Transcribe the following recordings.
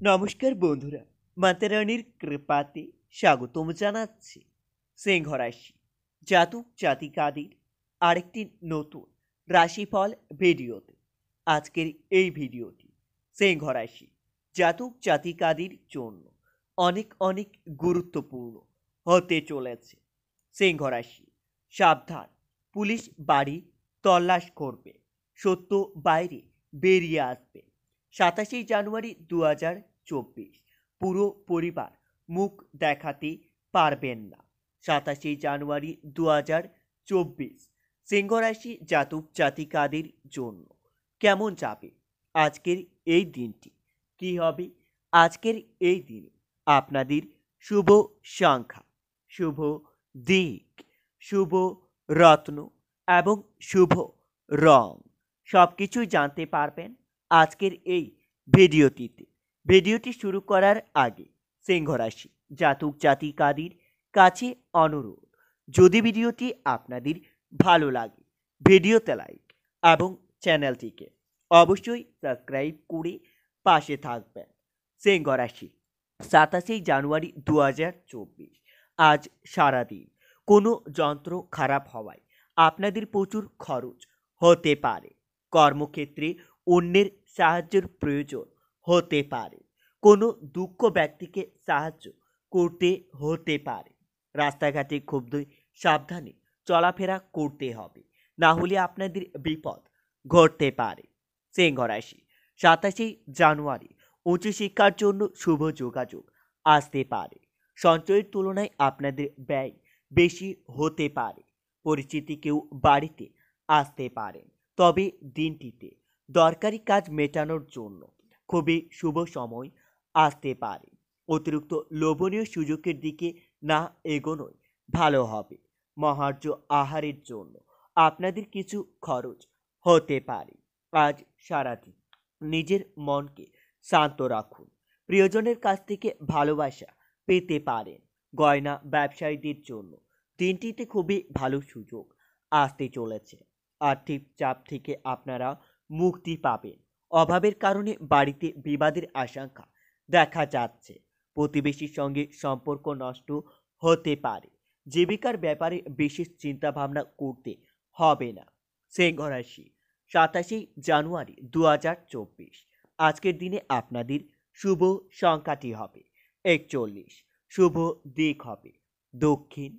নমস্কার বন্ধুরা, মাতারানির কৃপাতে স্বাগতম জানাচ্ছি সিংহ রাশি জাতক জাতিকাদের আরেকটি নতুন রাশিফল ভিডিওতে। আজকের এই ভিডিওটি সিংহ রাশি জাতক জাতিকাদের জন্য অনেক অনেক গুরুত্বপূর্ণ হতে চলেছে। সিংহ রাশি সাবধান, পুলিশ বাড়ি তল্লাশ করবে, সত্য বাইরে বেরিয়ে আসবে। 27 জানুয়ারি 2024 পুরো পরিবার মুখ দেখাতে পারবেন না। 27 জানুয়ারি 2024 সিংহ রাশি জাতক জাতিকাদের জন্য কেমন যাবে আজকের এই দিনটি? কি হবে আজকের এই দিনে আপনাদের শুভ সংখ্যা, শুভ দিক, শুভ রত্ন এবং শুভ রং সবকিছুই জানতে পারবেন আজকের এই ভিডিওটিতে। ভিডিওটি শুরু করার আগে সিংহ রাশি জাতক জাতিকাদের কাছে অনুরোধ, যদি ভিডিওটি আপনাদের ভালো লাগে ভিডিওতে লাইক এবং চ্যানেলটিকে অবশ্যই সাবস্ক্রাইব করে পাশে থাকবেন। সিংহ রাশি 27 জানুয়ারি 2024 আজ সারাদিন কোনো যন্ত্র খারাপ হওয়ায় আপনাদের প্রচুর খরচ হতে পারে। কর্মক্ষেত্রে অন্যের সাহায্যের প্রয়োজন হতে পারে। কোনো দুঃখ ব্যক্তিকে সাহায্য করতে হতে পারে। রাস্তাঘাটে খুব সাবধানে চলাফেরা করতে হবে, না হলে আপনাদের বিপদ ঘটতে পারে। সিংহ রাশি 27 জানুয়ারি উচ্চশিক্ষার জন্য শুভ যোগাযোগ আসতে পারে। সঞ্চয়ের তুলনায় আপনাদের ব্যয় বেশি হতে পারে। পরিচিতি কেউ বাড়িতে আসতে পারেন, তবে দিনটিতে দরকারি কাজ মেটানোর জন্য খুবই শুভ সময় আসতে পারে। অতিরিক্ত লোভনীয় সুযোগের দিকে না এগোনোই ভালো হবে। মহার্ঘ আহারের জন্য আপনাদের কিছু খরচ হতে পারে। আজ সারাদিন নিজের মনকে শান্ত রাখুন। প্রিয়জনের কাছ থেকে ভালোবাসা পেতে পারেন। গয়না ব্যবসায়ীদের জন্য দিনটিতে খুবই ভালো সুযোগ আসতে চলেছে। আর্থিক চাপ থেকে আপনারা মুক্তি পাবেন। অভাবের কারণে বাড়িতে বিবাদের আশঙ্কা দেখা যাচ্ছে। প্রতিবেশীর সঙ্গে সম্পর্ক নষ্ট হতে পারে। জীবিকার ব্যাপারে বিশেষ চিন্তা ভাবনা করতে হবে না। সিংহ রাশি 27 জানুয়ারি 2024 আজকের দিনে আপনাদের শুভ সংখ্যাটি হবে 41, শুভ দিক হবে দক্ষিণ,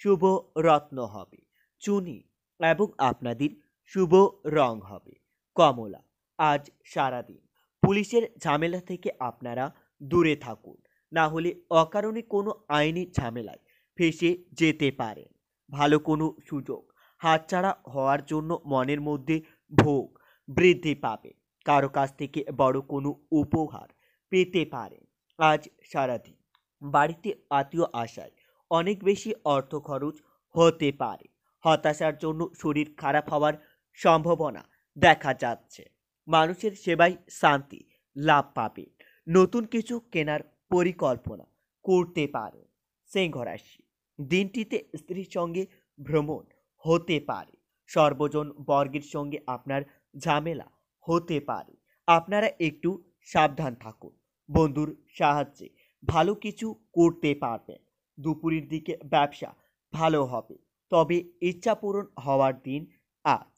শুভ রত্ন হবে চুনি এবং আপনাদের শুভ রং হবে কমলা। আজ সারাদিন পুলিশের ঝামেলা থেকে আপনারা দূরে থাকুন, না হলে অকারণে কোনো আইনি ঝামেলায় ফেঁসে যেতে পারেন। ভালো কোনো সুযোগ হাতছাড়া হওয়ার জন্য মনের মধ্যে ভোগ বৃদ্ধি পাবে। কারো কাছ থেকে বড় কোনো উপহার পেতে পারেন। আজ সারাদিন বাড়িতে আত্মীয় আসায় অনেক বেশি অর্থ খরচ হতে পারে। হতাশার জন্য শরীর খারাপ হওয়ার সম্ভাবনা দেখা যাচ্ছে। মানুষের সেবায় শান্তি লাভ পাবে। নতুন কিছু কেনার পরিকল্পনা করতে পারে। সিংহ রাশি দিনটিতে স্ত্রীর সঙ্গে ভ্রমণ হতে পারে। সর্বজন বর্গের সঙ্গে আপনার ঝামেলা হতে পারে। আপনারা একটু সাবধান থাকুন। বন্ধুর সাহায্যে ভালো কিছু করতে পারবেন। দুপুরের দিকে ব্যবসা ভালো হবে, তবে ইচ্ছা পূরণ হওয়ার দিন আজ।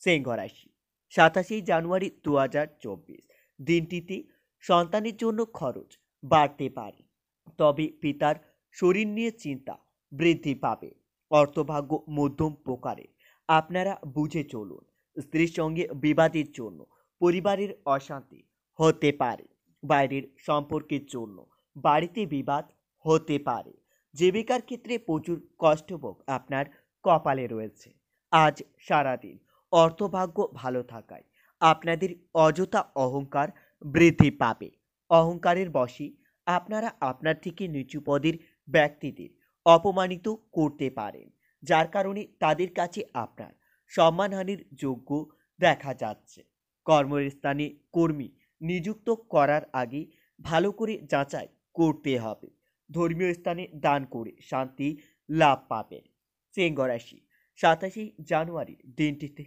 সিংহ রাশি 27 জানুয়ারি 2024 দিনটিতে সন্তানের জন্য খরচ বাড়তে পারে, তবে পিতার শরীর নিয়ে চিন্তা বৃদ্ধি পাবে। অর্থভাগ্য মধ্যম প্রকারের, আপনারা বুঝে চলুন। স্ত্রীর সঙ্গে বিবাদের জন্য পরিবারের অশান্তি হতে পারে। বাইরের সম্পর্কের জন্য বাড়িতে বিবাদ হতে পারে। জীবিকার ক্ষেত্রে প্রচুর কষ্টভোগ আপনার কপালে রয়েছে। আজ সারাদিন অর্থভাগ্য ভালো থাকায় আপনাদের অযথা অহংকার বৃদ্ধি পাবে। অহংকারের বশে আপনারা আপনার থেকে নিচু পদের ব্যক্তিদের অপমানিত করতে পারেন, যার কারণে তাদের কাছে আপনার সম্মানহানির যোগ্য দেখা যাচ্ছে। কর্মস্থানে কর্মী নিযুক্ত করার আগে ভালো করে যাচাই করতে হবে। ধর্মীয় স্থানে দান করে শান্তি লাভ পাবেন। সিংহ রাশি 27 জানুয়ারি দিনটিতে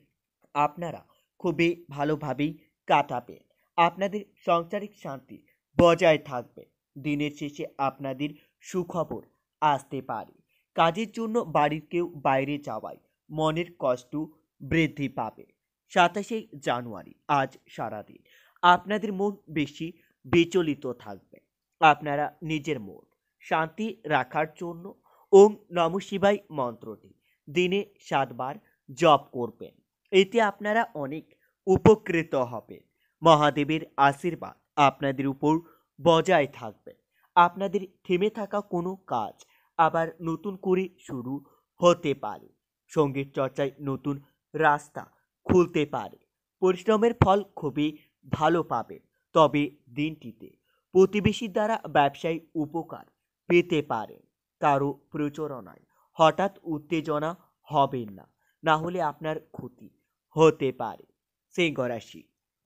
আপনারা খুবই ভালোভাবেই কাটাবেন। আপনাদের সাংসারিক শান্তি বজায় থাকবে। দিনের শেষে আপনাদের সুখবর আসতে পারে। কাজের জন্য বাড়ির কেউ বাইরে যাওয়ায় মনের কষ্ট বৃদ্ধি পাবে। 27 জানুয়ারি আজ সারাদিন আপনাদের মন বেশি বিচলিত থাকবে। আপনারা নিজের মন শান্তি রাখার জন্য ওম নমঃ শিবায় মন্ত্রটি দিনে 7 বার জপ করবেন। এতে আপনারা অনেক উপকৃত হবেন। মহাদেবের আশীর্বাদ আপনাদের উপর বজায় থাকবে। আপনাদের থেমে থাকা কোনো কাজ আবার নতুন করে শুরু হতে পারে। সঙ্গীত চর্চায় নতুন রাস্তা খুলতে পারে। পরিশ্রমের ফল খুবই ভালো পাবেন। তবে দিনটিতে প্রতিবেশীর দ্বারা ব্যবসায়ী উপকার পেতে পারেন। কারো প্রচোরণায় হঠাৎ উত্তেজনা হবেন না, না হলে আপনার ক্ষতি হতে পারে। সিংহ রাশি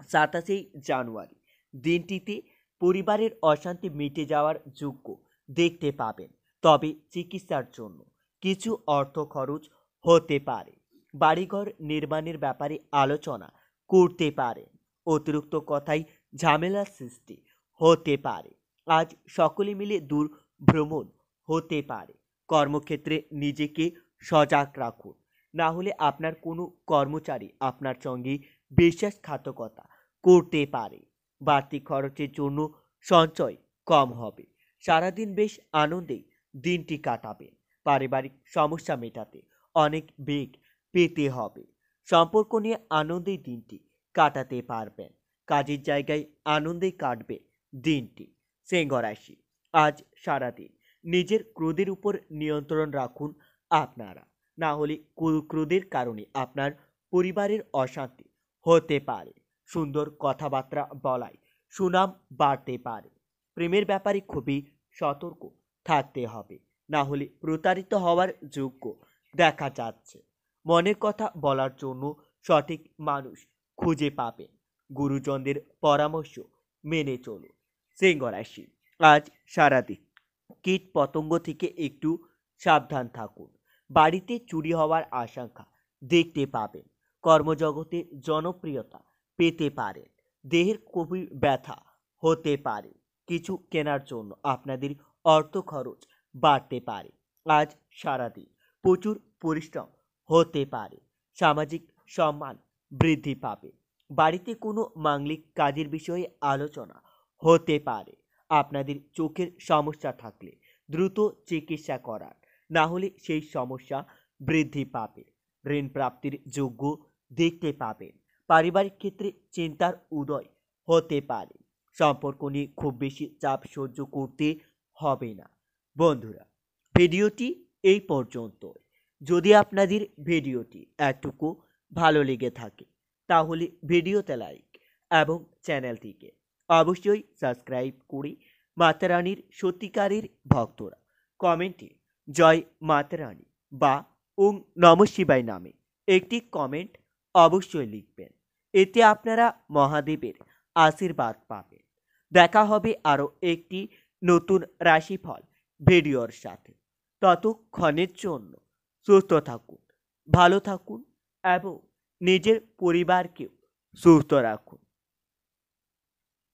27 জানুয়ারি দিনটিতে পরিবারের অশান্তি মিটে যাওয়ার যোগ্য দেখতে পাবেন। তবে চিকিৎসার জন্য কিছু অর্থ খরচ হতে পারে। বাড়িঘর নির্মাণের ব্যাপারে আলোচনা করতে পারেন। অতিরিক্ত কথায় ঝামেলার সৃষ্টি হতে পারে। আজ সকলে মিলে দূর ভ্রমণ হতে পারে। কর্মক্ষেত্রে নিজেকে সজাগ রাখুন, না হলে আপনার কোনো কর্মচারী আপনার সঙ্গে বিশ্বাসঘাতকতা করতে পারে। বাড়তি খরচের জন্য সঞ্চয় কম হবে। সারাদিন বেশ আনন্দে দিনটি কাটাবেন। পারিবারিক সমস্যা মেটাতে অনেক বেগ পেতে হবে। সম্পর্ক নিয়ে আনন্দে দিনটি কাটাতে পারবেন। কাজের জায়গায় আনন্দে কাটবে দিনটি। সিংহ রাশি আজ সারাদিন নিজের ক্রোধের উপর নিয়ন্ত্রণ রাখুন আপনারা, না হলে ক্রোধের কারণে আপনার পরিবারের অশান্তি হতে পারে। সুন্দর কথাবার্তা বলায় সুনাম বাড়তে পারে। প্রেমের ব্যাপারে খুবই সতর্ক থাকতে হবে, না হলে প্রতারিত হওয়ার যোগ্য দেখা যাচ্ছে। মনের কথা বলার জন্য সঠিক মানুষ খুঁজে পাবেন। গুরুজনদের পরামর্শ মেনে চলুন। সিংহ রাশি আজ সারাদিন কীট পতঙ্গ থেকে একটু সাবধান থাকুন। বাড়িতে চুরি হওয়ার আশঙ্কা দেখতে পাবেন। কর্মজগতে জনপ্রিয়তা পেতে পারেন। দেহের খুবই ব্যথা হতে পারে। কিছু কেনার জন্য আপনাদের অর্থ খরচ বাড়তে পারে। আজ সারাদিন প্রচুর পরিশ্রম হতে পারে। সামাজিক সম্মান বৃদ্ধি পাবে। বাড়িতে কোনো মাঙ্গলিক কাজের বিষয়ে আলোচনা হতে পারে। আপনাদের চোখের সমস্যা থাকলে দ্রুত চিকিৎসা করান, না হলে সেই সমস্যা বৃদ্ধি পাবে। ঋণ প্রাপ্তির যোগ্য দেখতে পাবেন। পারিবারিক ক্ষেত্রে চিন্তার উদয় হতে পারে। সম্পর্ক নিয়ে খুব বেশি চাপ সহ্য করতে হবে না। বন্ধুরা, ভিডিওটি এই পর্যন্ত। যদি আপনাদের ভিডিওটি একটুকু ভালো লেগে থাকে তাহলে ভিডিওতে লাইক এবং চ্যানেলটিকে অবশ্যই সাবস্ক্রাইব করে মাতা রানীর সত্যিকারের ভক্তরা কমেন্টে জয় মাতা রানী বা ওম নমঃ শিবায় নামে একটি কমেন্ট অবশ্যই লিখবেন। এতে আপনারা মহাদেবের আশীর্বাদ পাবেন। দেখা হবে আরও একটি নতুন রাশিফল ভিডিওর সাথে। ততক্ষণের জন্য সুস্থ থাকুন, ভালো থাকুন এবং নিজের পরিবারকেও সুস্থ রাখুন।